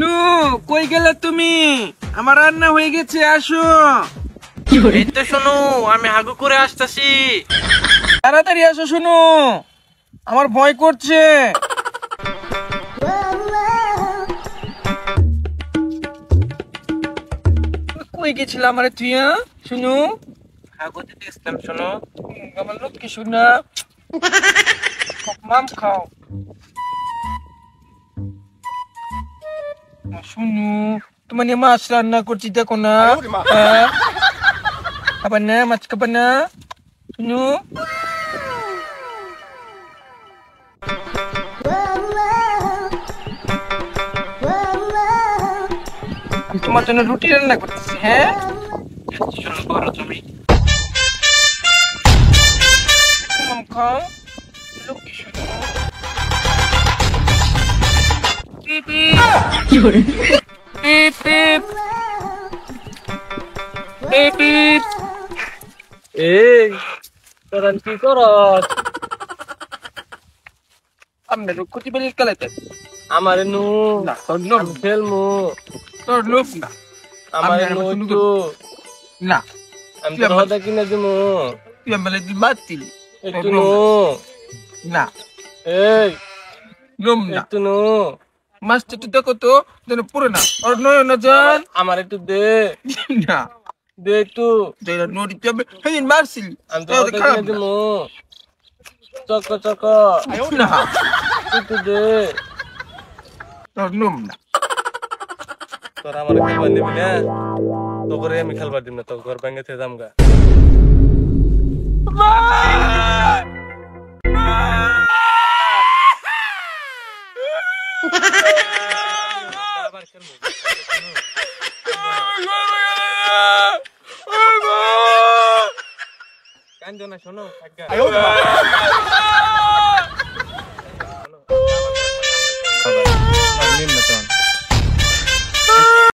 নু কই গেলে তুমি? আমার রান্না হয়ে গেছে, আসো। এই তো শোনো, আমি হাগু করে আসতেছি। তাড়াতাড়ি আসো শুনু, আমার ভয় করছে। কই গেছিলাম আমারে তুই? শুনু, হাগু দিতে ইসলাম শোনো। আমার লক্ষ্মী শুনা, মাম খাও। শুনু, তোমার নিয়ে মাছ রান্না করছি, দেখো না। খাবার না, মাছ খাবার না শুনু। আমি তোমার জন্য রুটি রান্না করতেছি। হ্যাঁ, শোনো করো তুমি। মাম খাও, লক্ষ্মী শুনু। পিপ পিপ পিপ পিপ পিপ। এই তোরা কি করস? আমরা রুকুটি বেলি কালাতে আমার নু না, তোর লোক আমি খেলমু। তোর লোক না। আমার আমি নু শুনু তো না, আমি তোর হদা কিনে দিমু। তুই আমার বাতিল একটু নু। না, এই লোম না। একটু নু। মাছটা তুই দেখো তো, যেন পুরো না ওর নয় না জান। আমার একটু দে, না, দে একটু। যেটা নদীতে হবে সেদিন মারছিলি, আমি তোর তাহলে হদা খারাপ কিনে না। দিমু। চক চক না, একটু দে। তোর লোম না। তোর আমার খেলবার দিবি না, তো করে আমি খেলবার দিব না, তোর ঘর ভেঙে থেকে যামগা। কান্দো না শোনো।